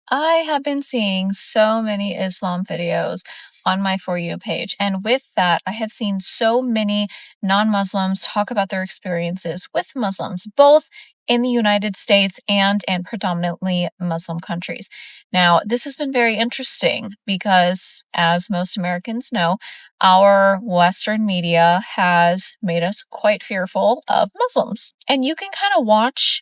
I have been seeing so many Islam videos on my For You page, and with that, I have seen so many non-Muslims talk about their experiences with Muslims, both in the United States and in predominantly Muslim countries. Now, this has been very interesting because, as most Americans know, our Western media has made us quite fearful of Muslims. And you can kind of watch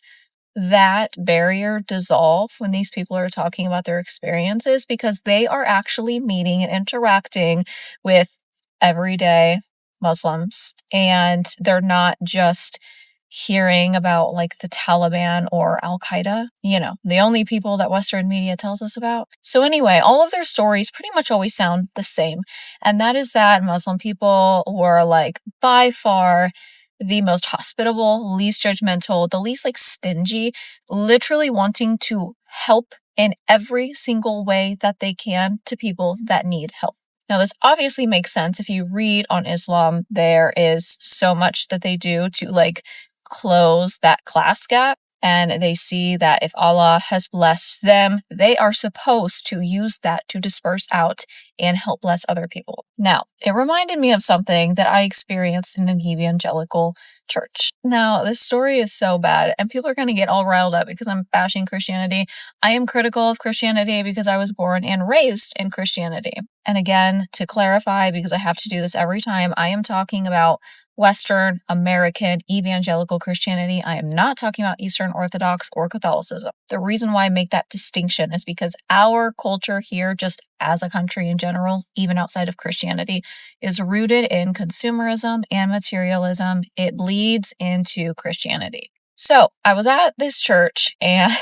that barrier dissolve when these people are talking about their experiences because they are actually meeting and interacting with everyday Muslims, and they're not just hearing about like the Taliban or Al Qaeda, the only people that Western media tells us about. So, anyway, all of their stories pretty much always sound the same, and that is that Muslim people were like by far the most hospitable, least judgmental, the least like stingy, literally wanting to help in every single way that they can to people that need help. Now, this obviously makes sense. If you read on Islam, there is so much that they do to like close that class gap. And they see that if Allah has blessed them, they are supposed to use that to disperse out and help bless other people. Now, it reminded me of something that I experienced in an evangelical church. Now, this story is so bad, and people are going to get all riled up because I'm bashing Christianity. I am critical of Christianity because I was born and raised in Christianity. And again, to clarify, because I have to do this every time, I am talking about Western American evangelical Christianity. I am not talking about Eastern Orthodox or Catholicism. The reason why I make that distinction is because our culture here, just as a country in general, even outside of Christianity, is rooted in consumerism and materialism. It bleeds into Christianity. So I was at this church and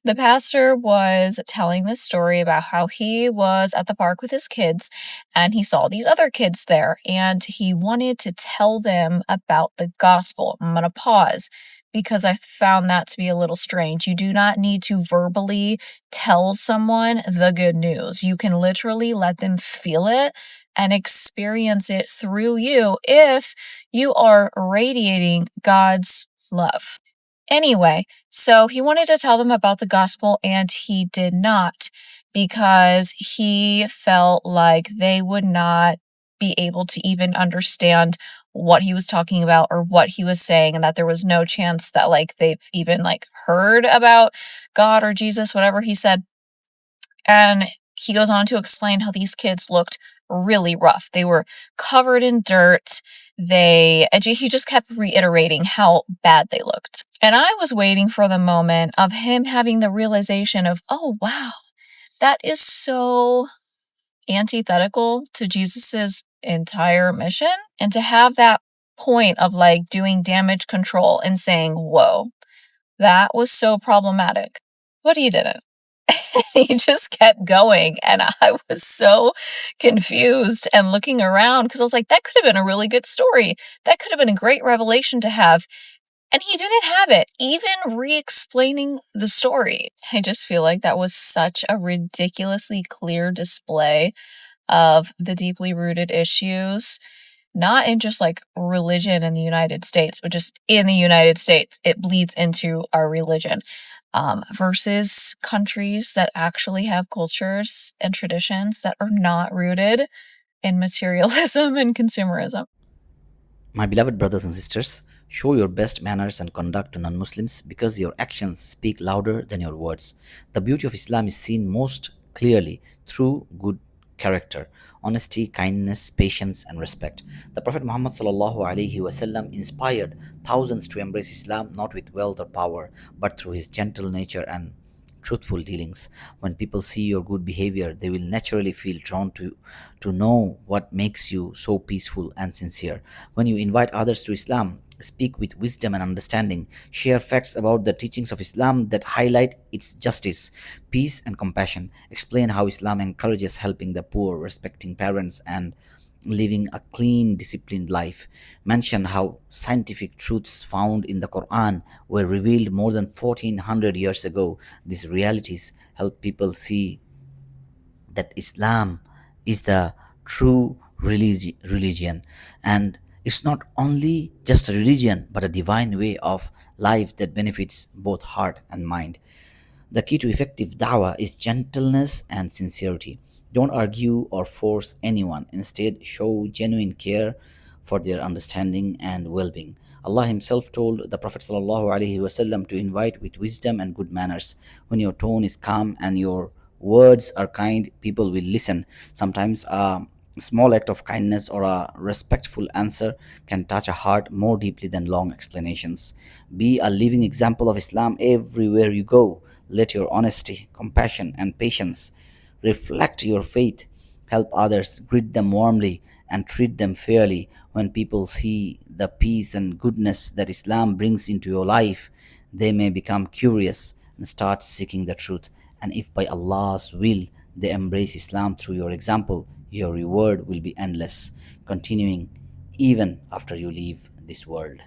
the pastor was telling this story about how he was at the park with his kids and he saw these other kids there and he wanted to tell them about the gospel. I'm going to pause because I found that to be a little strange. You do not need to verbally tell someone the good news. You can literally let them feel it and experience it through you if you are radiating God's love. Anyway, so he wanted to tell them about the gospel and he did not because he felt like they would not be able to even understand what he was talking about or what he was saying, and that there was no chance that like they've even like heard about God or Jesus, whatever he said. And he goes on to explain how these kids looked really rough. They were covered in dirt. He just kept reiterating how bad they looked. And I was waiting for the moment of him having the realization of, oh, wow, that is so antithetical to Jesus's entire mission. And to have that point of like doing damage control and saying, whoa, that was so problematic. But he didn't. He just kept going, and I was so confused and looking around because I was like, that could have been a really good story. That could have been a great revelation to have. And he didn't have it, even re-explaining the story. I just feel like that was such a ridiculously clear display of the deeply rooted issues, not in just like religion in the United States, but just in the United States. It bleeds into our religion. Versus countries that actually have cultures and traditions that are not rooted in materialism and consumerism. My beloved brothers and sisters, show your best manners and conduct to non Muslims because your actions speak louder than your words. The beauty of Islam is seen most clearly through good character, honesty, kindness, patience, and respect. The Prophet Muhammad ﷺ inspired thousands to embrace Islam not with wealth or power, but through his gentle nature and truthful dealings. When people see your good behavior, they will naturally feel drawn to know what makes you so peaceful and sincere. When you invite others to Islam, speak with wisdom and understanding, share facts about the teachings of Islam that highlight its justice, peace, and compassion, explain how Islam encourages helping the poor, respecting parents, and living a clean, disciplined life. Mention how scientific truths found in the Quran were revealed more than 1400 years ago. These realities help people see that Islam is the true religion, and it's not only just a religion but a divine way of life that benefits both heart and mind. The key to effective da'wah is gentleness and sincerity. Don't argue or force anyone. Instead, show genuine care for their understanding and well being. Allah Himself told the Prophet ﷺ to invite with wisdom and good manners. When your tone is calm and your words are kind, people will listen. Sometimes a small act of kindness or a respectful answer can touch a heart more deeply than long explanations. Be a living example of Islam everywhere you go. Let your honesty, compassion, and patience reflect your faith. Help others, greet them warmly, and treat them fairly. When people see the peace and goodness that Islam brings into your life, they may become curious and start seeking the truth. And if by Allah's will they embrace Islam through your example, your reward will be endless, continuing even after you leave this world.